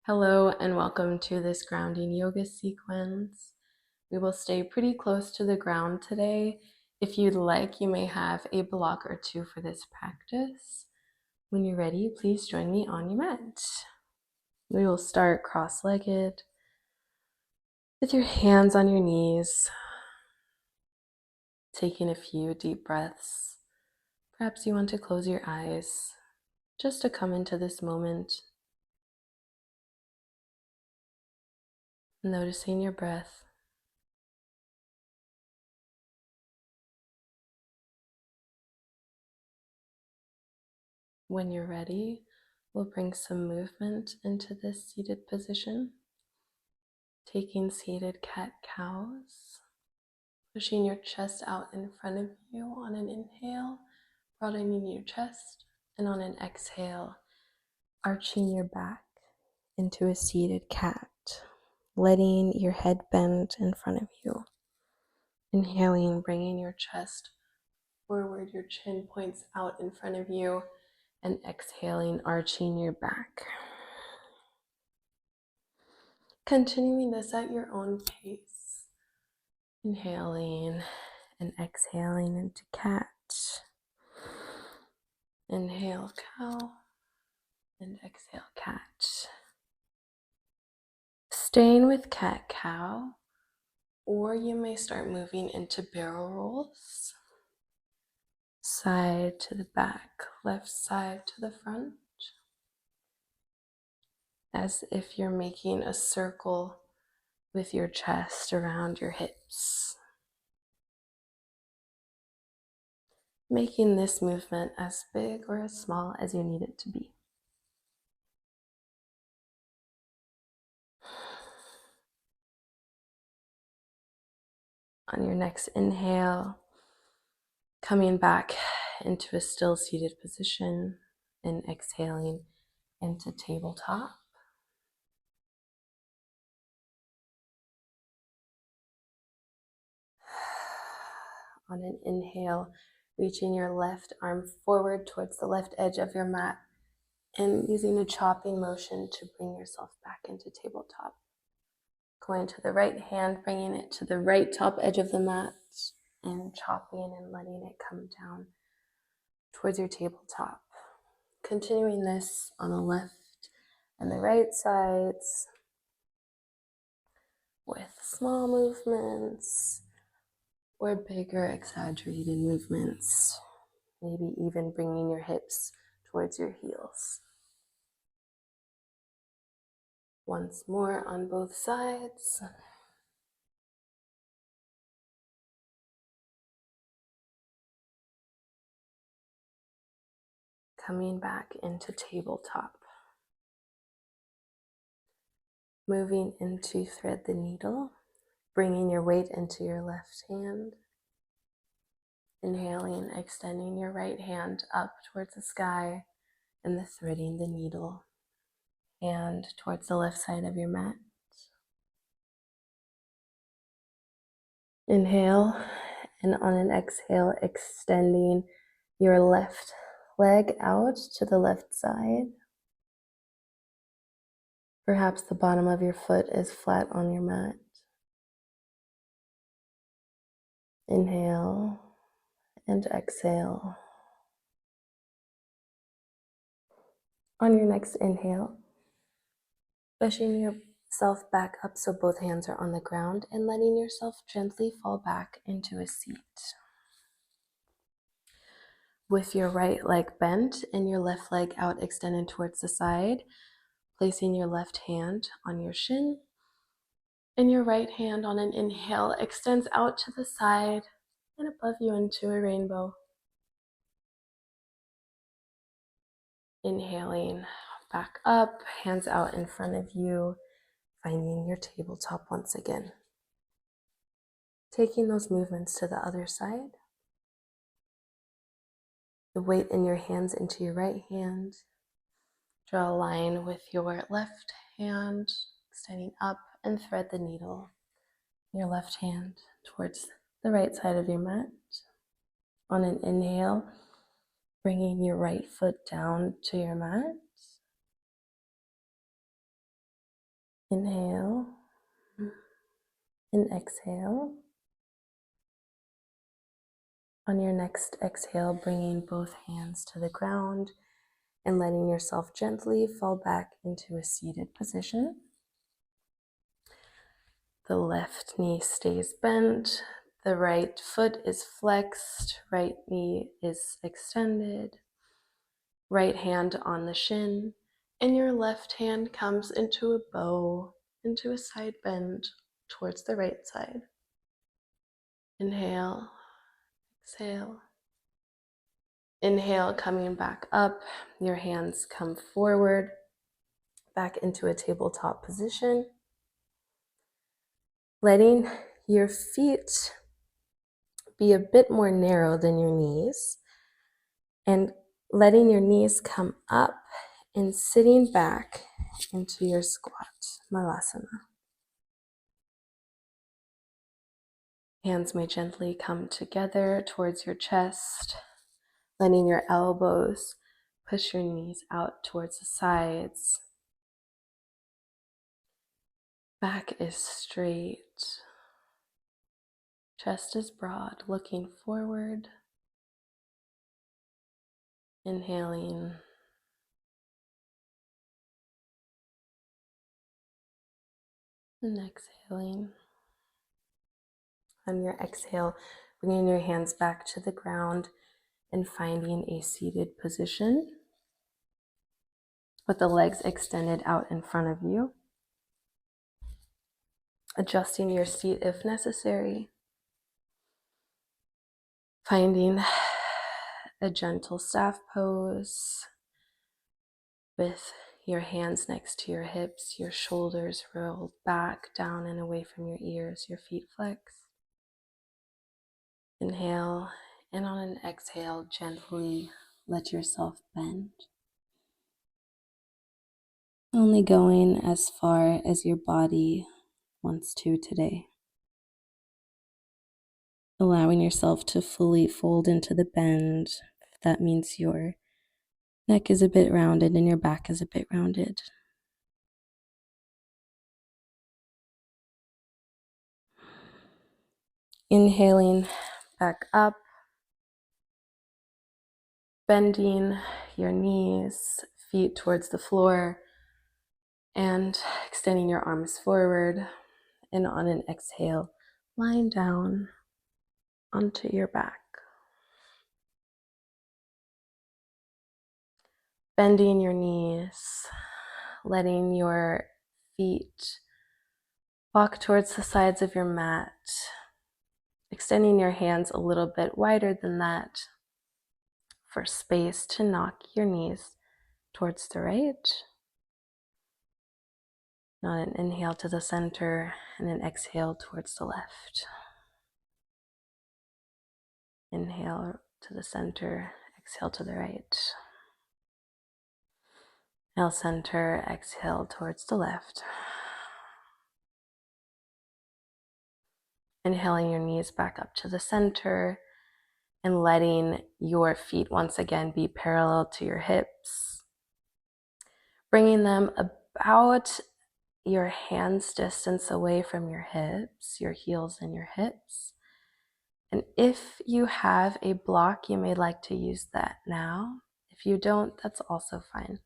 Hello and welcome to this grounding yoga sequence. We will stay pretty close to the ground today. If you'd like, you may have a block or two for this practice. When you're ready, please join me on your mat. We will start cross-legged with your hands on your knees, taking a few deep breaths. Perhaps you want to close your eyes just to come into this moment, noticing your breath. When you're ready, we'll bring some movement into this seated position, taking seated cat-cows, pushing your chest out in front of you on an inhale, broadening your chest, and on an exhale, arching your back into a seated cat, letting your head bend in front of you. Inhaling, bringing your chest forward, your chin points out in front of you, and exhaling, arching your back. Continuing this at your own pace. Inhaling and exhaling into cat. Inhale cow and exhale cat. Staying with cat-cow, or you may start moving into barrel rolls. Side to the back, left side to the front. As if you're making a circle with your chest around your hips. Making this movement as big or as small as you need it to be. On your next inhale, coming back into a still seated position and exhaling into tabletop. On an inhale, reaching your left arm forward towards the left edge of your mat and using a chopping motion to bring yourself back into tabletop. Going to the right hand, bringing it to the right top edge of the mat and chopping and letting it come down towards your tabletop. Continuing this on the left and the right sides with small movements or bigger exaggerated movements, maybe even bringing your hips towards your heels. Once more on both sides. Coming back into tabletop. Moving into thread the needle, bringing your weight into your left hand. Inhaling, extending your right hand up towards the sky and the threading the needle. Hand towards the left side of your mat. Inhale, and on an exhale, extending your left leg out to the left side. Perhaps the bottom of your foot is flat on your mat. Inhale and exhale. On your next inhale, pushing yourself back up so both hands are on the ground and letting yourself gently fall back into a seat. With your right leg bent and your left leg out extended towards the side, placing your left hand on your shin and your right hand on an inhale extends out to the side and above you into a rainbow. Inhaling back up, hands out in front of you, finding your tabletop once again. Taking those movements to the other side. The weight in your hands into your right hand. Draw a line with your left hand, extending up and thread the needle. Your left hand towards the right side of your mat. On an inhale, bringing your right foot down to your mat. Inhale and exhale. On your next exhale, bringing both hands to the ground and letting yourself gently fall back into a seated position. The left knee stays bent, the right foot is flexed, right knee is extended, right hand on the shin, and your left hand comes into a bow, into a side bend towards the right side. Inhale, exhale. Inhale, coming back up, your hands come forward, back into a tabletop position. Letting your feet be a bit more narrow than your knees, and letting your knees come up and sitting back into your squat, Malasana. Hands may gently come together towards your chest, letting your elbows push your knees out towards the sides. Back is straight. Chest is broad, looking forward. Inhaling. And exhaling. On your exhale, bringing your hands back to the ground and finding a seated position with the legs extended out in front of you. Adjusting your seat if necessary. Finding a gentle staff pose with your hands next to your hips, your shoulders rolled back, down and away from your ears, your feet flexed. Inhale, and on an exhale, gently let yourself bend. Only going as far as your body wants to today. Allowing yourself to fully fold into the bend. If that means your neck is a bit rounded and your back is a bit rounded. Inhaling back up, bending your knees, feet towards the floor, and extending your arms forward. And on an exhale, lying down onto your back. Bending your knees, letting your feet walk towards the sides of your mat, extending your hands a little bit wider than that for space to knock your knees towards the right. On an inhale to the center and an exhale towards the left. Inhale to the center, exhale to the right. Inhale center, exhale towards the left. Inhaling your knees back up to the center and letting your feet once again be parallel to your hips. Bringing them about your hands distance away from your hips, your heels and your hips. And if you have a block, you may like to use that now. If you don't, that's also fine.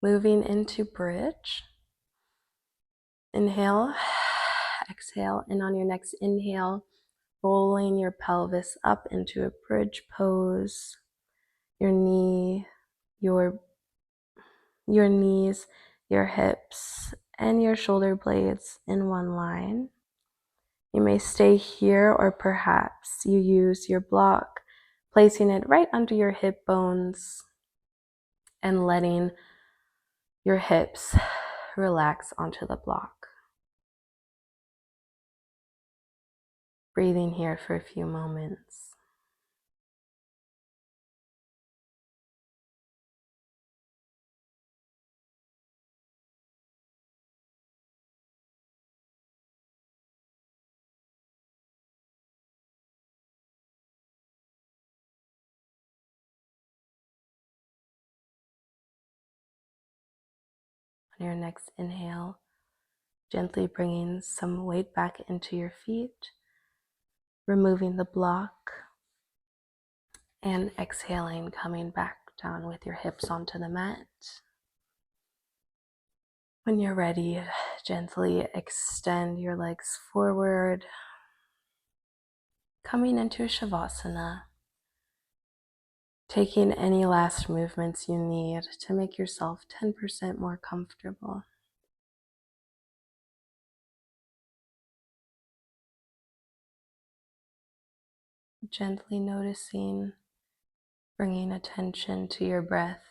Moving into bridge. Inhale, exhale, and on your next inhale, rolling your pelvis up into a bridge pose. Your knee, your knees, your hips, and your shoulder blades in one line. You may stay here, or perhaps you use your block, placing it right under your hip bones and letting your hips relax onto the block. Breathing here for a few moments. On your next inhale, gently bringing some weight back into your feet, removing the block, and exhaling, coming back down with your hips onto the mat. When you're ready, gently extend your legs forward, coming into Shavasana, taking any last movements you need to make yourself 10% more comfortable. Gently noticing, bringing attention to your breath.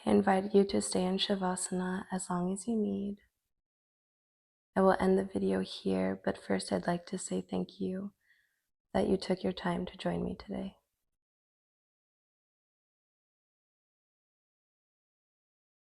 I invite you to stay in Shavasana as long as you need. I will end the video here, but first I'd like to say thank you that you took your time to join me today.